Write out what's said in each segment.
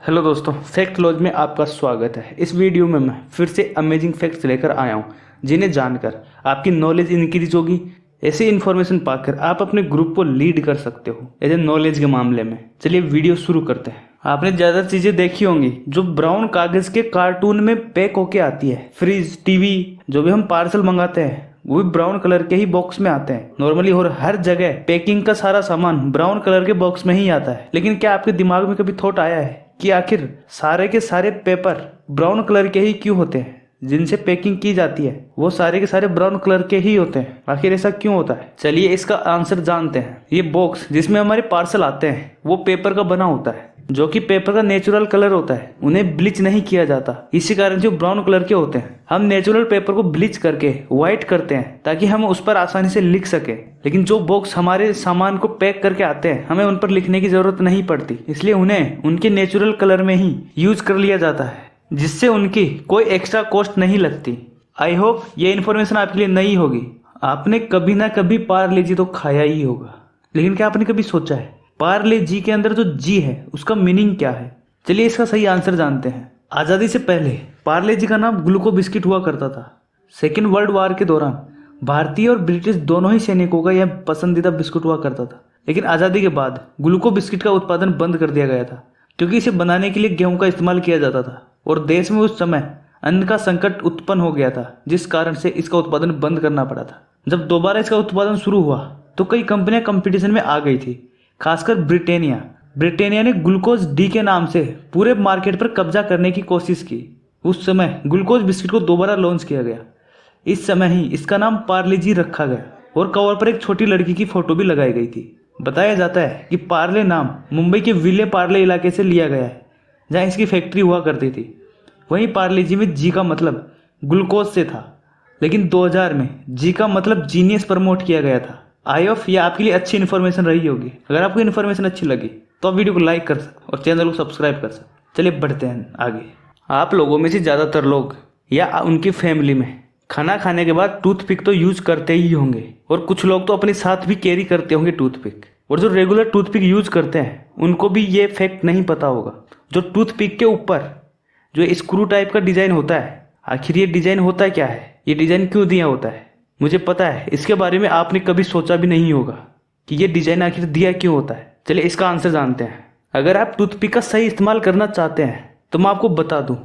Hello दोस्तों, fact laws में आपका स्वागत है। इस वीडियो में मैं फिर से अमेजिंग फैक्ट्स लेकर आया हूँ जिन्हें जानकर आपकी नॉलेज इंक्रीज होगी। ऐसे इन्फॉर्मेशन पाकर आप अपने ग्रुप को लीड कर सकते हो एज ए नॉलेज के मामले में। चलिए वीडियो शुरू करते हैं। आपने ज़्यादा चीज़ें देखी होंगी जो ब्राउन कागज़ के कार्टून में पैक होके आती है। फ्रिज, टीवी, जो भी हम पार्सल मंगाते हैं वो भी ब्राउन कलर के ही बॉक्स में आते हैं नॉर्मली। और हर जगह पैकिंग का सारा सामान ब्राउन कलर के बॉक्स में ही आता है। लेकिन क्या आपके दिमाग में कभी थॉट आया है कि आखिर सारे के सारे पेपर ब्राउन कलर के ही क्यों होते हैं? जिनसे पैकिंग की जाती है वो सारे के सारे ब्राउन कलर के ही होते हैं। आखिर ऐसा क्यों होता है? चलिए इसका आंसर जानते हैं। ये बॉक्स जिसमें हमारे पार्सल आते हैं वो पेपर का बना होता है, जो कि पेपर का नेचुरल कलर होता है। उन्हें ब्लीच नहीं किया जाता, इसी कारण से ब्राउन कलर के होते हैं। हम नेचुरल पेपर को ब्लीच करके व्हाइट करते हैं ताकि हम उस पर आसानी से लिख सके। लेकिन जो बॉक्स हमारे सामान को पैक करके आते हैं हमें उन पर लिखने की जरूरत नहीं पड़ती, इसलिए उन्हें उनके नेचुरल कलर में ही यूज कर लिया जाता है, जिससे उनकी कोई एक्स्ट्रा कॉस्ट नहीं लगती। आई होप ये इन्फॉर्मेशन आपके लिए नई होगी। आपने कभी ना कभी पार्ले जी तो खाया ही होगा, लेकिन क्या आपने कभी सोचा है पार्ले जी के अंदर जो जी है उसका मीनिंग क्या है? चलिए इसका सही आंसर जानते हैं। आज़ादी से पहले पार्ले जी का नाम ग्लूको बिस्किट हुआ करता था। सेकेंड वर्ल्ड वार के दौरान भारतीय और ब्रिटिश दोनों ही सैनिकों का यह पसंदीदा बिस्कुट हुआ करता था। लेकिन आज़ादी के बाद ग्लूको बिस्किट का उत्पादन बंद कर दिया गया था, क्योंकि इसे बनाने के लिए गेहूं का इस्तेमाल किया जाता था और देश में उस समय अन्न का संकट उत्पन्न हो गया था, जिस कारण से इसका उत्पादन बंद करना पड़ा था। जब दोबारा इसका उत्पादन शुरू हुआ तो कई कंपनियां कंपटीशन में आ गई थी, खासकर ब्रिटानिया ने ग्लूकोज डी के नाम से पूरे मार्केट पर कब्जा करने की कोशिश की। उस समय ग्लूकोज बिस्किट को दोबारा लॉन्च किया गया। इस समय ही इसका नाम पार्ले जी रखा गया और कवर पर एक छोटी लड़की की फोटो भी लगाई गई थी। बताया जाता है कि पार्ले नाम मुंबई के विले पार्ले इलाके से लिया गया है, जहाँ इसकी फैक्ट्री हुआ करती थी। वहीं पार्ले जी में जी का मतलब ग्लूकोज से था, लेकिन 2000 में जी का मतलब जीनियस प्रमोट किया गया था। आई होप ये आपके लिए अच्छी इन्फॉर्मेशन रही होगी। अगर आपको इन्फॉर्मेशन अच्छी लगी तो आप वीडियो को लाइक कर सकते और चैनल को सब्सक्राइब कर सकते। चलिए बढ़ते हैं आगे। आप लोगों में से ज़्यादातर लोग या उनकी फैमिली में खाना खाने के बाद टूथपिक तो यूज करते ही होंगे, और कुछ लोग तो अपने साथ भी कैरी करते होंगे टूथपिक। और जो रेगुलर टूथपिक यूज करते हैं उनको भी ये फैक्ट नहीं पता होगा। जो टूथपिक के ऊपर जो स्क्रू टाइप का डिजाइन होता है, आखिर ये डिजाइन होता क्या है? ये डिजाइन क्यों दिया होता है? मुझे पता है इसके बारे में आपने कभी सोचा भी नहीं होगा कि ये डिजाइन आखिर दिया क्यों होता है। चलिए इसका आंसर जानते हैं। अगर आप टूथपिक का सही इस्तेमाल करना चाहते हैं तो मैं आपको बता दूं,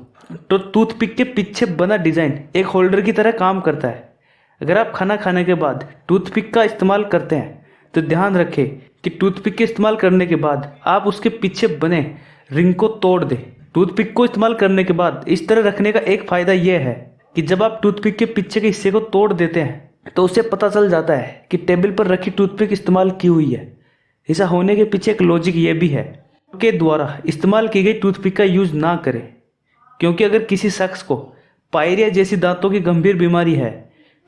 तो टूथपिक के पीछे बना डिजाइन एक होल्डर की तरह काम करता है। अगर आप खाना खाने के बाद टूथपिक का इस्तेमाल करते हैं तो ध्यान रखें कि टूथपिक के इस्तेमाल करने के बाद आप उसके पीछे बने रिंग को तोड़ दें। टूथपिक को इस्तेमाल करने के बाद इस तरह रखने का एक फायदा यह है कि जब आप टूथपिक के पीछे के हिस्से को तोड़ देते हैं तो उससे पता चल जाता है कि टेबल पर रखी टूथपिक इस्तेमाल की हुई है। ऐसा होने के पीछे एक लॉजिक ये भी है के द्वारा इस्तेमाल की गई टूथपिक का यूज ना करें, क्योंकि अगर किसी शख्स को पायरिया जैसी दांतों की गंभीर बीमारी है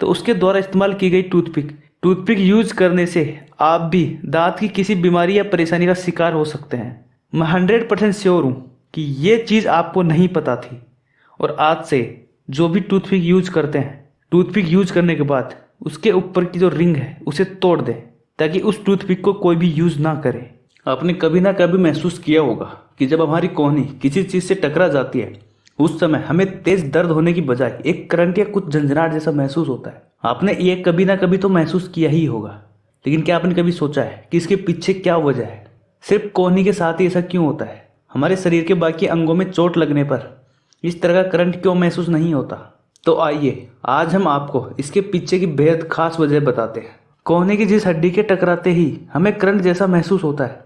तो उसके द्वारा इस्तेमाल की गई टूथपिक यूज करने से आप भी दांत की किसी बीमारी या परेशानी का शिकार हो सकते हैं। मैं 100% श्योर हूँ कि ये चीज़ आपको नहीं पता थी। और आज से जो भी टूथपिक यूज करते हैं, टूथपिक यूज करने के बाद उसके ऊपर की जो रिंग है उसे तोड़ दें, ताकि उस टूथपिक को कोई भी यूज ना करे। आपने कभी ना कभी महसूस किया होगा कि जब हमारी कोहनी किसी चीज़ से टकरा जाती है उस समय हमें तेज दर्द होने की बजाय एक करंट या कुछ झंझनाहट जैसा महसूस होता है। आपने ये कभी ना कभी तो महसूस किया ही होगा, लेकिन क्या आपने कभी सोचा है कि इसके पीछे क्या वजह है? सिर्फ कोहनी के साथ ही ऐसा क्यों होता है? हमारे शरीर के बाकी अंगों में चोट लगने पर इस तरह का करंट क्यों महसूस नहीं होता? तो आइए आज हम आपको इसके पीछे की बेहद खास वजह बताते हैं। कोहनी की जिस हड्डी के टकराते ही हमें करंट जैसा महसूस होता है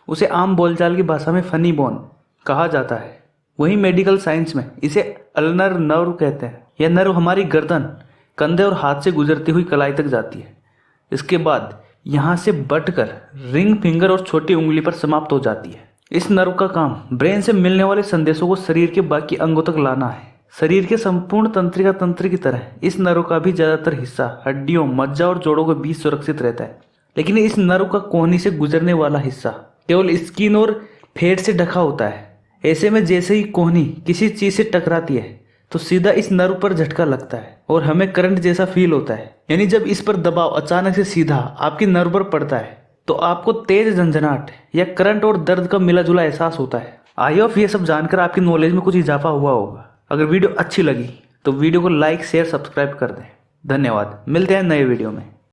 उसे आम बोलचाल की भाषा में फनी बोन कहा जाता है। वहीं मेडिकल साइंस में इसे अल्नर नर्व कहते हैं। यह नर्व हमारी गर्दन, कंधे और हाथ से गुजरती हुई कलाई तक जाती है। इसके बाद यहाँ से बटकर रिंग फिंगर और छोटी उंगली पर समाप्त हो जाती है। इस नर्व का काम ब्रेन से मिलने वाले संदेशों को शरीर के बाकी अंगों तक लाना है। शरीर के संपूर्ण तंत्रिका तंत्र की तरह इस नर्व का भी ज्यादातर हिस्सा हड्डियों, मज्जा और जोड़ों के बीच सुरक्षित रहता है, लेकिन इस नर्व का कोहनी से गुजरने वाला हिस्सा केवल स्किन और फैट से ढका होता है। ऐसे में जैसे ही कोहनी किसी चीज से टकराती है तो सीधा इस नर्व पर झटका लगता है और हमें करंट जैसा फील होता है। यानी जब इस पर दबाव अचानक से सीधा आपकी नर्व पर पड़ता है तो आपको तेज झंझनाहट या करंट और दर्द का मिला जुला एहसास होता है। आई होप ये सब जानकर आपकी नॉलेज में कुछ इजाफा हुआ होगा। अगर वीडियो अच्छी लगी तो वीडियो को लाइक शेयर सब्सक्राइब कर दें। धन्यवाद। मिलते हैं नए वीडियो में।